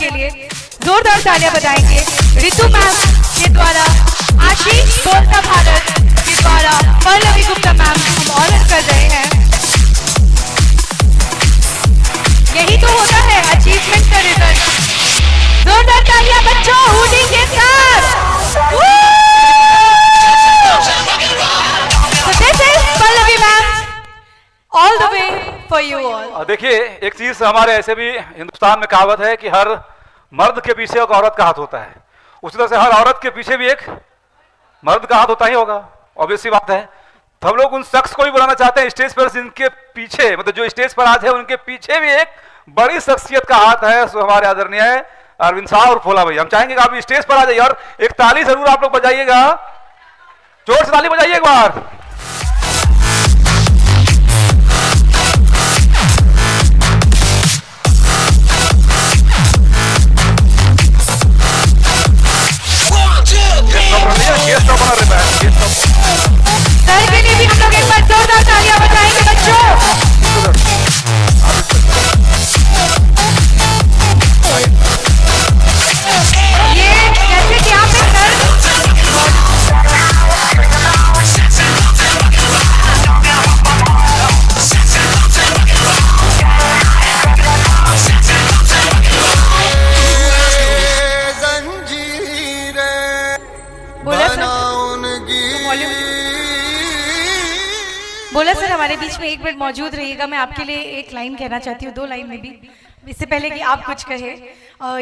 के लिए जोरदार तालियां बजाएंगे। ऋतु मैम के द्वारा, आशीष बोलता भारत के द्वारा पल्लवी गुप्ता मैम हम ऑनर कर रहे हैं। यही तो होता है अचीवमेंट का रिजल्ट। जोरदार तालियां बच्चों हुडी के साथ। So this is Pallavi ma'am, all the way for you all. देखिए, एक चीज हमारे ऐसे भी हिंदुस्तान में कहावत है कि हर मर्द के पीछे एक औरत का हाथ होता है, उसी तरह से हर औरत के पीछे भी एक मर्द का हाथ होता ही होगा। ऑब्वियस सी बात है। तो हम लोग उन शख्स को भी बुलाना चाहते हैं स्टेज पर, जिनके पीछे, मतलब जो स्टेज पर आज है उनके पीछे भी एक बड़ी शख्सियत का हाथ है। सो हमारे आदरणीय अरविंद साहब और फूला भाई, हम चाहेंगे कि आप स्टेज पर आ जाइए और एक ताली जरूर आप लोग बजाइएगा। जोर से ताली बजाइए एक बार। सर के लिए भी हम लोग एक बार जोरदार तालियां बजाएंगे बच्चों। ये जैसे कि आप बोला सर हमारे बीच में एक मिनट मौजूद रहिएगा। मैं आपके लिए एक लाइन कहना चाहती हूँ, 2 लाइन में भी, इससे पहले कि आप कुछ कहे।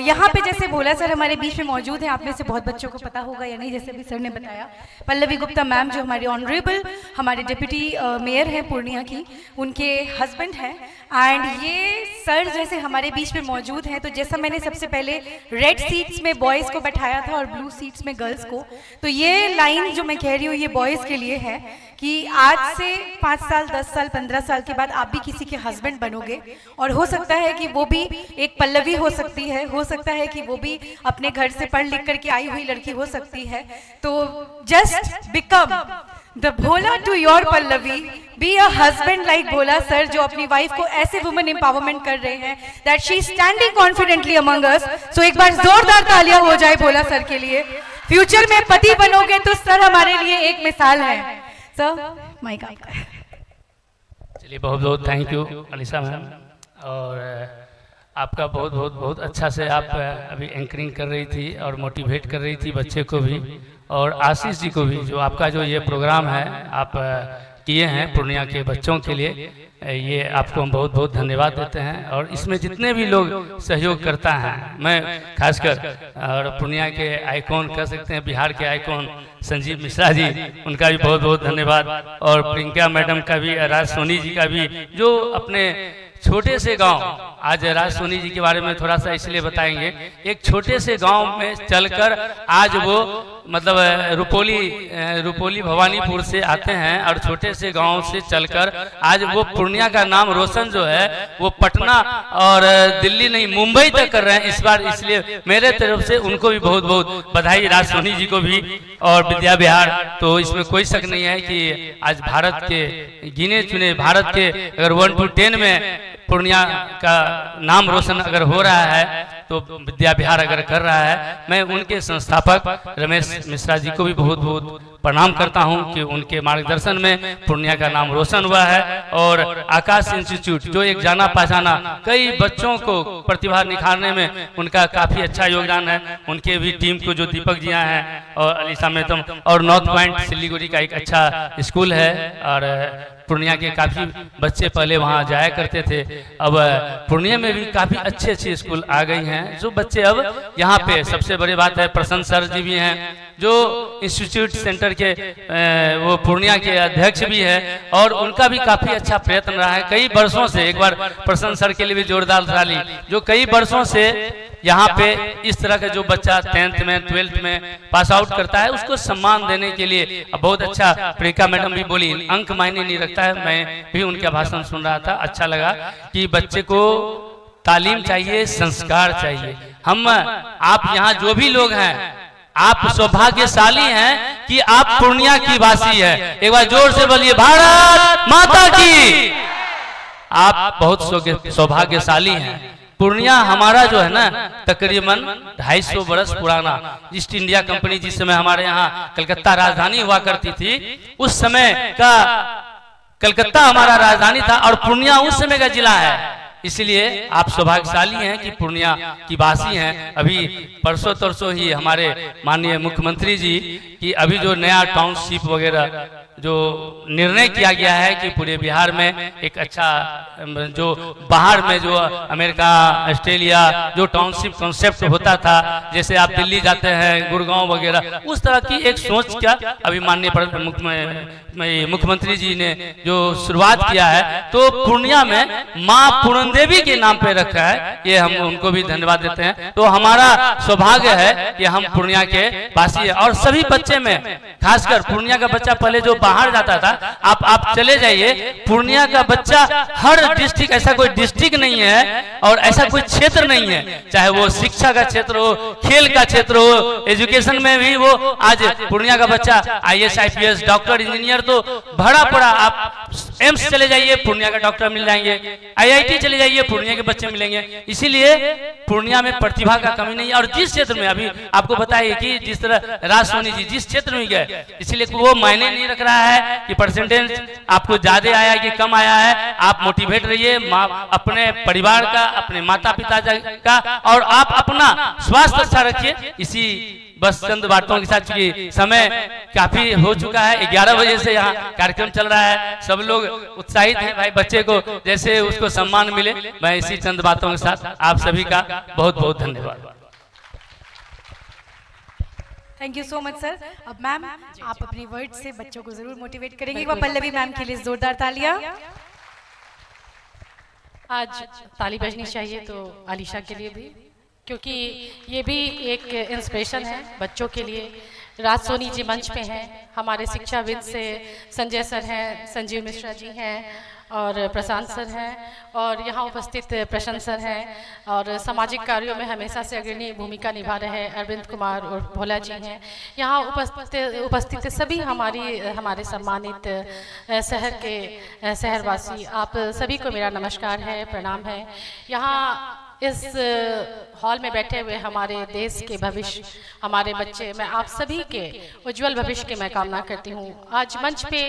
यहाँ पे जैसे भोला सर हमारे बीच में मौजूद है, आप में से बहुत बच्चों को पता होगा या नहीं, जैसे अभी सर ने बताया, पल्लवी गुप्ता मैम जो हमारे ऑनरेबल हमारे डिप्टी मेयर हैं पूर्णिया की, उनके हस्बैंड हैं। एंड ये सर जैसे हमारे बीच में मौजूद हैं, तो जैसा मैंने सबसे पहले रेड सीट्स में बॉयज़ को बैठाया था और ब्लू सीट्स में गर्ल्स को, तो ये लाइन जो मैं कह रही हूँ ये बॉयज़ के लिए है कि आज से 5 साल 10 साल 15 साल के बाद आप भी किसी के हस्बैंड बनोगे, और हो सकता है कि वो भी एक पल्लवी हो सकती है, हो सकता है कि वो भी अपने घर से पढ़ लिख करके आई हुई लड़की हो सकती है। तो just become the Bhola to your Pallavi, be a husband like Bhola sir, जो अपनी वाइफ को ऐसे वुमेन एम्पावरमेंट कर रहे हैं that she is standing confidently among us. So एक बार जोरदार तालियां हो जाए भोला सर के लिए। फ्यूचर में पति बनोगे तो सर हमारे लिए एक मिसाल है। सर माइक आपका है। चलिए, बहुत बहुत थैंक यू अलीसा मैम, और आपका बहुत बहुत बहुत अच्छा से आप अभी एंकरिंग कर रही थी और मोटिवेट कर रही थी बच्चे को भी, और आशीष जी को भी, जो आपका जो ये प्रोग्राम है आप किए हैं पूर्णिया के बच्चों के लिए, ये आपको हम बहुत बहुत धन्यवाद देते हैं। और इसमें जितने भी लोग सहयोग करता है, मैं खासकर और पूर्णिया के आइकॉन कह सकते हैं, बिहार के आइकॉन संजीव मिश्रा जी, उनका भी बहुत बहुत धन्यवाद, और प्रियंका मैडम का भी, राज सोनी जी का भी, जो अपने छोटे से गांव, आज राज सोनी जी के बारे में थोड़ा सा इसलिए बताएंगे, एक छोटे से गांव में चलकर आज वो मतलब रुपोली भवानीपुर से आते हैं, और छोटे से गांव से चलकर आज वो पूर्णिया का नाम रोशन जो है वो पटना और दिल्ली नहीं मुंबई तक कर रहे हैं इस बार। इसलिए मेरे तरफ से उनको भी बहुत बहुत बधाई, राज सोनी जी को भी और विद्या विहार। तो इसमें कोई शक नहीं है कि आज भारत के गिने चुने, भारत के अगर 1 to 10 में पूर्णिया का नाम रोशन अगर हो रहा है तो विद्या विहार अगर कर रहा है। मैं उनके संस्थापक रमेश मिश्रा जी को भी बहुत बहुत प्रणाम करता हूं कि उनके मार्गदर्शन में पूर्णिया का नाम रोशन हुआ है। और आकाश इंस्टीट्यूट जो एक जाना पहचाना, कई बच्चों को प्रतिभा निखारने में उनका काफी अच्छा योगदान है। उनके भी टीम को जो दीपक जी हैं और अलीसा मैडम, और नॉर्थ पॉइंट सिलीगुड़ी का एक अच्छा स्कूल है, और पूर्णिया के काफ़ी बच्चे पहले वहाँ जाया करते थे। अब पूर्णिया में भी काफ़ी अच्छे स्कूल आ गई हैं, जो बच्चे अब यहाँ पे, सबसे बड़ी बात है प्रसन्न सर जी भी हैं जो इंस्टीट्यूट सेंटर के वो पूर्णिया के अध्यक्ष भी है, और उनका भी काफ़ी अच्छा प्रयत्न रहा है कई वर्षों से। एक बार प्रसन्न सर के लिए भी जोरदार ताली, जो कई वर्षों से यहाँ पे इस तरह का जो बच्चा 10th में 12th में पास आउट करता है उसको सम्मान देने के लिए बहुत अच्छा। प्रियंका मैडम भी बोली अंक मायने नहीं रखता है, मैं भी उनका भाषण सुन रहा था, अच्छा लगा कि बच्चे को तालीम चाहिए, संस्कार चाहिए। हम आप यहाँ जो भी लोग हैं, आप सौभाग्यशाली हैं कि आप पूर्णिया की वासी है। एक बार जोर से बोलिए भारत माता की। आप बहुत सौभाग्यशाली हैं। पूर्णिया हमारा जो है ना तकरीबन 250 बरस पुराना ईस्ट इंडिया कंपनी जिस समय हमारे यहाँ कलकत्ता राजधानी हुआ करती थी, उस समय का कलकत्ता हमारा राजधानी था और पूर्णिया उस समय का जिला है। इसलिए आप सौभाग्यशाली हैं कि पूर्णिया की वासी हैं। अभी परसों तरसों ही हमारे माननीय मुख्यमंत्री जी की अभी जो नया टाउनशिप वगैरह जो निर्णय किया गया है कि पूरे बिहार में एक अच्छा जो बाहर में जो अमेरिका ऑस्ट्रेलिया जो टाउनशिप कॉन्सेप्ट होता था, जैसे आप दिल्ली जाते हैं गुड़गांव वगैरह, उस तरह की एक सोच क्या अभी माननीय मुख्यमंत्री जी ने जो शुरुआत किया है, तो पूर्णिया में माँ पूरन देवी के नाम पे रखा है। ये हम उनको भी धन्यवाद देते हैं। तो हमारा सौभाग्य है कि हम पूर्णिया के वासी हैं और सभी बच्चे में खासकर पूर्णिया का बच्चा पहले जो बाहर जाता था, आप चले जाइए, पूर्णिया का बच्चा हर डिस्ट्रिक्ट, ऐसा कोई डिस्ट्रिक्ट नहीं है और ऐसा कोई क्षेत्र नहीं है, चाहे वो शिक्षा का क्षेत्र हो, खेल का क्षेत्र हो, एजुकेशन में भी वो आज पूर्णिया का बच्चा IAS IPS डॉक्टर इंजीनियर तो भरा पड़ा। आप एम्स चले जाइए, पूर्णिया का डॉक्टर मिल जाएंगे, IIT चले जाइए, पूर्णिया के बच्चे मिलेंगे। इसीलिए पूर्णिया में प्रतिभा का कमी नहीं है। और जिस क्षेत्र में अभी आपको बताइए कि जिस तरह राज सोनी जी जिस क्षेत्र में गए, इसलिए वो मायने नहीं रख रहा है कि परसेंटेज आपको ज्यादा आया कि कम आया है। आप मोटिवेट रहिए अपने परिवार का, अपने माता पिता का, और आप अपना स्वास्थ्य अच्छा रखिए। इसी बस चंद बातों के साथ, चूंकि समय काफी हो चुका है, 11 बजे से यहाँ कार्यक्रम चल रहा है, सब लोग उत्साहित हैं भाई बच्चे को जैसे उसको सम्मान मिले। मैं इसी चंद बातों के साथ आप सभी का बहुत बहुत धन्यवाद। Thank you so much sir. अब मैम आप अपनी वर्ड से बच्चों को जरूर मोटिवेट करेंगे। एक बार पल्लवी मैम के लिए जोरदार तालियां। आज ताली बजनी चाहिए तो अलीशा के लिए भी, क्योंकि ये भी एक इंस्पिरेशन है बच्चों के लिए। राज सोनी जी मंच पे हैं, हमारे शिक्षाविद से संजय सर हैं, संजीव मिश्रा जी हैं और प्रशांत सर हैं, और यहाँ उपस्थित प्रशांत सर हैं, और सामाजिक कार्यों में हमेशा से अग्रणी भूमिका निभा रहे अरविंद कुमार और भोला जी हैं। यहाँ उपस्थित सभी हमारे सम्मानित शहर के शहरवासी, आप सभी को मेरा नमस्कार है, प्रणाम है। यहाँ इस हॉल में बैठे हुए हमारे देश के भविष्य, हमारे बच्चे, मैं आप सभी के उज्जवल भविष्य की मैं कामना करती हूँ। आज मंच पे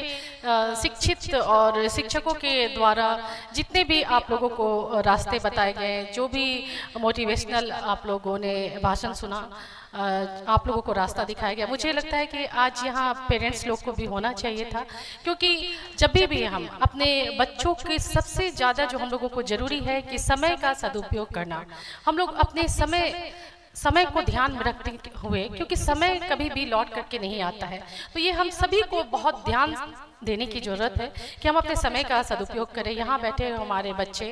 शिक्षित और शिक्षकों के द्वारा जितने भी आप लोगों को रास्ते बताए गए, जो भी मोटिवेशनल आप लोगों ने भाषण सुना, आप लोगों को रास्ता दिखाया गया, मुझे लगता है कि आज यहाँ पेरेंट्स लोग को भी होना चाहिए था। क्योंकि जब भी हम अपने बच्चों के सबसे ज़्यादा जो हम लोगों को ज़रूरी है कि समय का सदुपयोग करना, हम लोग अपने समय को ध्यान में रखते हुए, क्योंकि समय कभी भी लौट करके नहीं आता है, तो ये हम सभी को बहुत ध्यान देने की ज़रूरत है कि हम अपने समय का सदुपयोग करें। यहाँ बैठे हमारे बच्चे,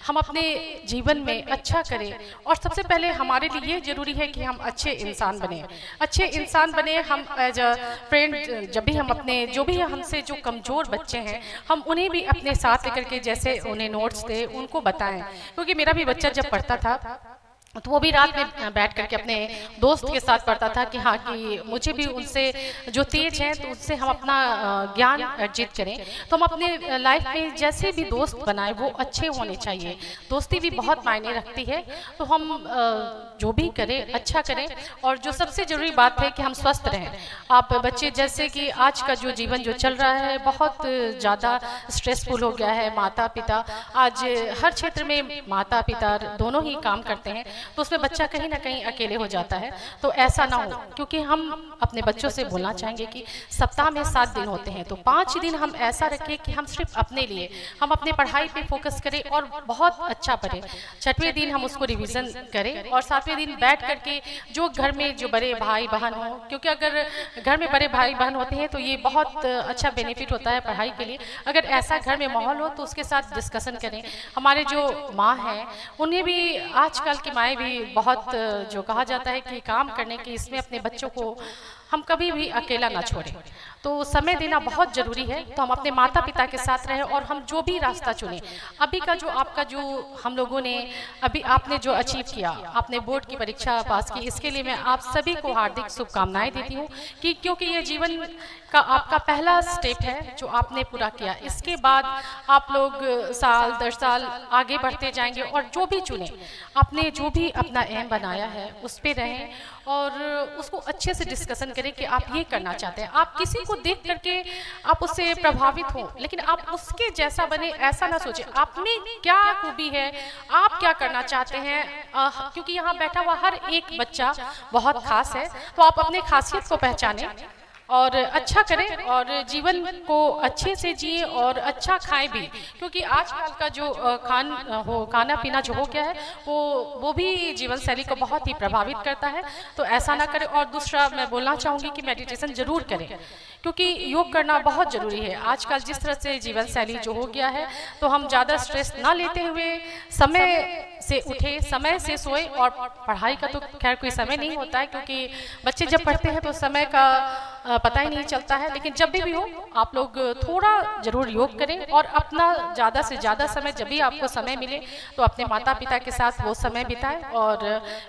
हम अपने जीवन में अच्छा करें, और सबसे पहले हमारे लिए ये ज़रूरी है कि हम अच्छे इंसान बने। हम एज अ फ्रेंड, जब भी हम अपने जो भी हमसे जो कमज़ोर बच्चे हैं, हम उन्हें भी अपने साथ लेकर के, जैसे उन्हें नोट्स दे, उनको बताएं। क्योंकि मेरा भी बच्चा जब पढ़ता था तो वो भी रात में बैठ करके अपने दोस्त के साथ पढ़ता था कि हाँ, कि मुझे भी उनसे जो तेज हैं तो उससे हम अपना ज्ञान अर्जित करें। तो हम अपने लाइफ में जैसे भी दोस्त बनाए वो अच्छे होने चाहिए। दोस्ती भी बहुत मायने रखती है, तो हम जो भी करें अच्छा करें। और जो सबसे ज़रूरी बात है कि हम स्वस्थ रहें। आप बच्चे, जैसे कि आज का जो जीवन जो चल रहा है बहुत ज़्यादा स्ट्रेसफुल हो गया है। माता पिता आज हर क्षेत्र में माता पिता दोनों ही काम करते हैं, तो उसमें बच्चा कहीं ना कहीं अकेले हो जाता है। तो ऐसा ना हो, क्योंकि हम अपने बच्चों से बोलना चाहेंगे कि सप्ताह में 7 दिन होते हैं, तो 5 दिन हम ऐसा रखें कि हम सिर्फ अपने लिए, हम अपने पढ़ाई पे फोकस करें और बहुत अच्छा पढ़ें। 6वें दिन हम उसको रिवीजन करें, और 7वें दिन बैठ करके जो घर में जो बड़े भाई बहन हो, क्योंकि अगर घर में बड़े भाई बहन होते हैं तो ये बहुत अच्छा बेनिफिट होता है पढ़ाई के लिए। अगर ऐसा घर में माहौल हो तो उसके साथ डिस्कशन करें। हमारे जो माँ हैं उन्हें भी, आजकल की माएँ माएँ भी बहुत जो कहा जाता है कि काम करने की इसमें अपने बच्चों को हम कभी भी अकेला ना छोड़ें, तो समय देना बहुत ज़रूरी है। तो हम अपने माता पिता के साथ रहें और हम जो भी रास्ता चुनें, अभी का जो आपका जो हम लोगों ने अभी आपने जो अचीव किया, आपने बोर्ड की परीक्षा पास की, इसके लिए मैं आप सभी को हार्दिक शुभकामनाएं देती हूँ कि क्योंकि ये जीवन का आपका पहला स्टेप है जो आपने पूरा किया। इसके बाद आप लोग साल 10 साल आगे बढ़ते जाएंगे और जो भी चुने, आपने जो भी अपना एम बनाया है उस पर रहें और उसको अच्छे से डिस्कशन करें कि आप ये करना चाहते हैं। आप किसी को देख करके आप उससे प्रभावित हो, लेकिन आप उसके जैसा बने ऐसा ना सोचें। आप में क्या खूबी है, आप क्या करना चाहते हैं, क्योंकि यहाँ बैठा हुआ हर एक बच्चा बहुत खास है, तो आप अपने खासियत को पहचानें और अच्छा करें और जीवन को अच्छे से जिए और अच्छा खाएं भी, क्योंकि आजकल का जो खाना पीना जो हो गया है वो भी जीवन शैली को बहुत ही प्रभावित करता है। तो ऐसा ना करें। और दूसरा मैं बोलना चाहूँगी कि मेडिटेशन ज़रूर करें, क्योंकि योग करना बहुत ज़रूरी है। आजकल जिस तरह से जीवन शैली जो हो गया है, तो हम ज़्यादा स्ट्रेस ना लेते हुए समय से उठे, समय से सोए। और पढ़ाई का तो खैर कोई समय नहीं होता है, क्योंकि बच्चे जब पढ़ते हैं तो समय का पता ही नहीं चलता है। लेकिन जब भी हो आप लोग थोड़ा ज़रूर योग करें और अपना ज़्यादा से ज़्यादा समय जब भी आपको समय मिले तो अपने माता पिता के साथ वो समय बिताएं। और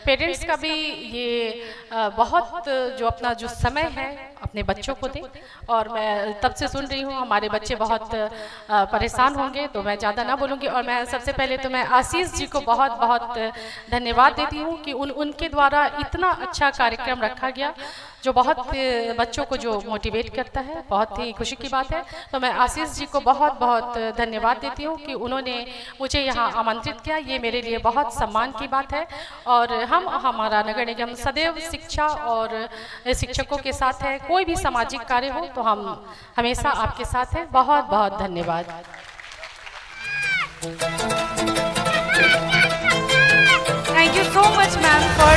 पेरेंट्स का भी ये बहुत जो अपना जो समय है अपने बच्चों को दें। और मैं तब से सुन रही हूँ हमारे बच्चे बहुत परेशान होंगे, तो मैं ज़्यादा ना बोलूँगी। और मैं सबसे पहले तो मैं आशीष जी को बहुत बहुत धन्यवाद देती हूँ कि उनके द्वारा इतना अच्छा कार्यक्रम रखा गया जो बहुत बच्चों को जो मोटिवेट करता है। बहुत ही खुशी की बात है। तो मैं आशीष जी को बहुत बहुत धन्यवाद देती हूँ कि उन्होंने मुझे यहाँ आमंत्रित किया। ये मेरे लिए बहुत सम्मान की बात है। और हमारा नगर निगम सदैव शिक्षा और शिक्षकों के साथ है। कोई भी सामाजिक कार्य हो तो हम हमेशा आपके साथ हैं। बहुत बहुत धन्यवाद। Thank you so much ma'am for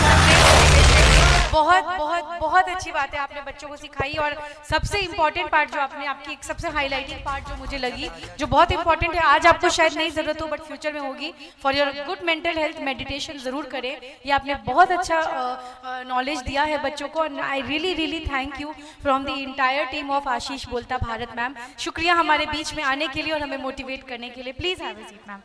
बहुत बहुत बहुत अच्छी बात है आपने बच्चों को सिखाई। और सबसे इम्पोर्टेंट पार्ट जो आपने आपकी एक सबसे हाईलाइटिंग पार्ट जो मुझे लगी, जो बहुत इंपॉर्टेंट है, आज आपको शायद नहीं ज़रूरत हो बट फ्यूचर में होगी, for your good mental health meditation ज़रूर करें। ये आपने बहुत अच्छा नॉलेज दिया है बच्चों को। I really really thank you from the entire team of Ashish Bolta Bharat ma'am. शुक्रिया हमारे बीच में आने के लिए और हमें मोटिवेट करने के लिए। Please have a seat ma'am.